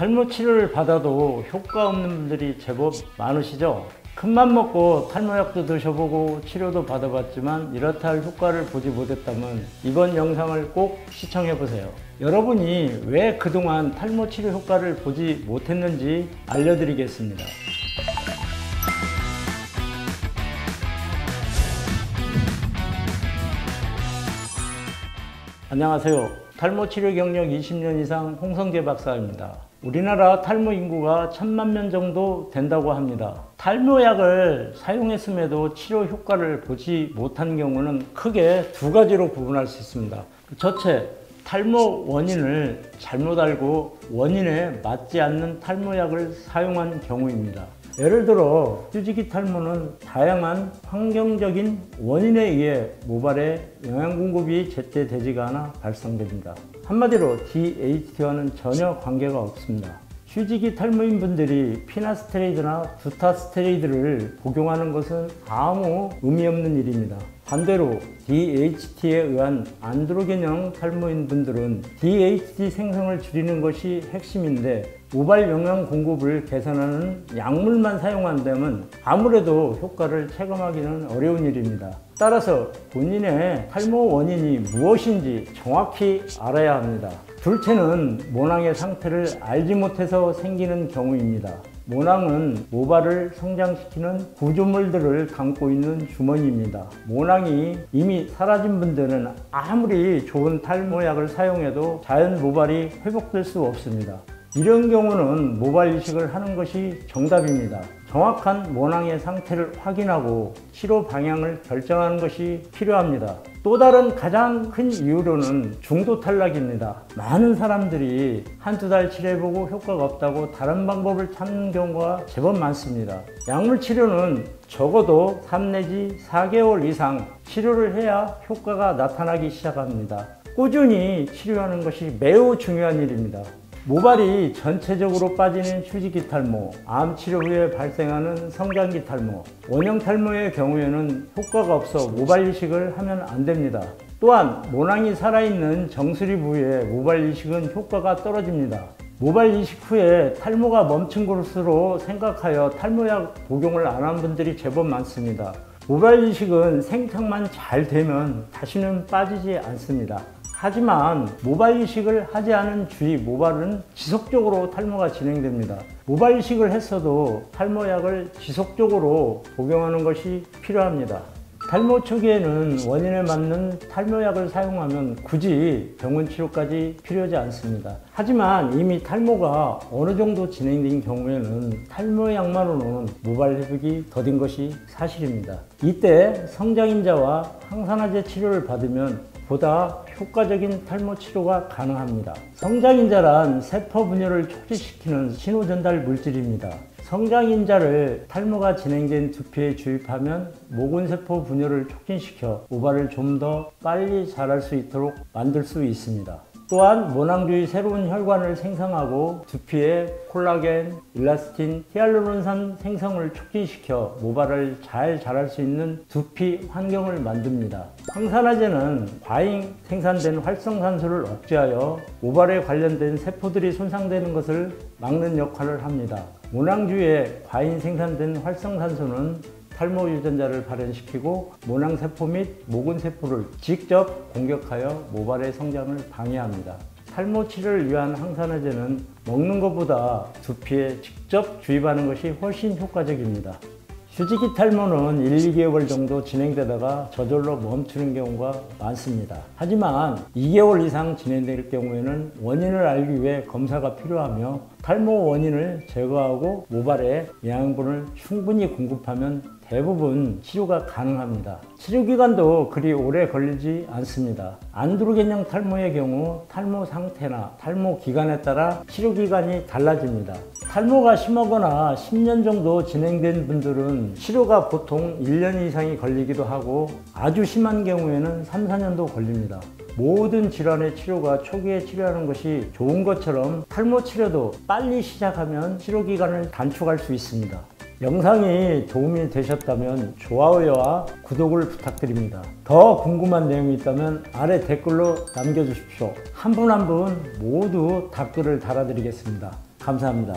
탈모 치료를 받아도 효과 없는 분들이 제법 많으시죠? 큰맘 먹고 탈모약도 드셔보고 치료도 받아봤지만 이렇다 할 효과를 보지 못했다면 이번 영상을 꼭 시청해보세요. 여러분이 왜 그동안 탈모 치료 효과를 보지 못했는지 알려드리겠습니다. 안녕하세요. 탈모 치료 경력 20년 이상 홍성재 박사입니다. 우리나라 탈모 인구가 1000만 명 정도 된다고 합니다. 탈모약을 사용했음에도 치료 효과를 보지 못한 경우는 크게 두 가지로 구분할 수 있습니다. 첫째, 탈모 원인을 잘못 알고 원인에 맞지 않는 탈모약을 사용한 경우입니다. 예를 들어 휴지기 탈모는 다양한 환경적인 원인에 의해 모발에 영양 공급이 제때 되지가 않아 발생됩니다. 한마디로 DHT와는 전혀 관계가 없습니다. 휴지기 탈모인 분들이 피나스테로이드나 두타스테로이드를 복용하는 것은 아무 의미 없는 일입니다. 반대로 DHT에 의한 안드로겐형 탈모인 분들은 DHT 생성을 줄이는 것이 핵심인데 모발 영양 공급을 개선하는 약물만 사용한다면 아무래도 효과를 체감하기는 어려운 일입니다. 따라서 본인의 탈모 원인이 무엇인지 정확히 알아야 합니다. 둘째는 모낭의 상태를 알지 못해서 생기는 경우입니다. 모낭은 모발을 성장시키는 구조물들을 담고 있는 주머니입니다. 모낭이 이미 사라진 분들은 아무리 좋은 탈모약을 사용해도 자연 모발이 회복될 수 없습니다. 이런 경우는 모발 이식을 하는 것이 정답입니다. 정확한 모낭의 상태를 확인하고 치료 방향을 결정하는 것이 필요합니다. 또 다른 가장 큰 이유로는 중도 탈락입니다. 많은 사람들이 한두 달 치료해보고 효과가 없다고 다른 방법을 찾는 경우가 제법 많습니다. 약물 치료는 적어도 3 내지 4개월 이상 치료를 해야 효과가 나타나기 시작합니다. 꾸준히 치료하는 것이 매우 중요한 일입니다. 모발이 전체적으로 빠지는 휴지기 탈모, 암 치료 후에 발생하는 성장기 탈모, 원형 탈모의 경우에는 효과가 없어 모발 이식을 하면 안 됩니다. 또한 모낭이 살아있는 정수리 부위에 모발 이식은 효과가 떨어집니다. 모발 이식 후에 탈모가 멈춘 것으로 생각하여 탈모약 복용을 안 한 분들이 제법 많습니다. 모발 이식은 생착만 잘 되면 다시는 빠지지 않습니다. 하지만 모발 이식을 하지 않은 주위 모발은 지속적으로 탈모가 진행됩니다. 모발 이식을 했어도 탈모약을 지속적으로 복용하는 것이 필요합니다. 탈모 초기에는 원인에 맞는 탈모약을 사용하면 굳이 병원 치료까지 필요하지 않습니다. 하지만 이미 탈모가 어느 정도 진행된 경우에는 탈모약만으로는 모발 회복이 더딘 것이 사실입니다. 이때 성장인자와 항산화제 치료를 받으면 보다 효과적인 탈모 치료가 가능합니다. 성장인자란 세포 분열을 촉진시키는 신호전달 물질입니다. 성장인자를 탈모가 진행된 두피에 주입하면 모근세포 분열을 촉진시켜 모발을 좀 더 빨리 자랄 수 있도록 만들 수 있습니다. 또한 모낭 주위 새로운 혈관을 생성하고 두피에 콜라겐, 일라스틴, 히알루론산 생성을 촉진시켜 모발을 잘 자랄 수 있는 두피 환경을 만듭니다. 항산화제는 과잉 생산된 활성산소를 억제하여 모발에 관련된 세포들이 손상되는 것을 막는 역할을 합니다. 모낭 주위에 과잉 생산된 활성산소는 탈모 유전자를 발현시키고 모낭세포 및 모근세포를 직접 공격하여 모발의 성장을 방해합니다. 탈모 치료를 위한 항산화제는 먹는 것보다 두피에 직접 주입하는 것이 훨씬 효과적입니다. 휴지기 탈모는 1-2개월 정도 진행되다가 저절로 멈추는 경우가 많습니다. 하지만 2개월 이상 진행될 경우에는 원인을 알기 위해 검사가 필요하며 탈모 원인을 제거하고 모발에 영양분을 충분히 공급하면 대부분 치료가 가능합니다. 치료 기간도 그리 오래 걸리지 않습니다. 안드로겐형 탈모의 경우 탈모 상태나 탈모 기간에 따라 치료 기간이 달라집니다. 탈모가 심하거나 10년 정도 진행된 분들은 치료가 보통 1년 이상이 걸리기도 하고 아주 심한 경우에는 3-4년도 걸립니다. 모든 질환의 치료가 초기에 치료하는 것이 좋은 것처럼 탈모 치료도 빨리 시작하면 치료 기간을 단축할 수 있습니다. 영상이 도움이 되셨다면 좋아요와 구독을 부탁드립니다. 더 궁금한 내용이 있다면 아래 댓글로 남겨주십시오. 한 분 한 분 모두 답글을 달아드리겠습니다. 감사합니다.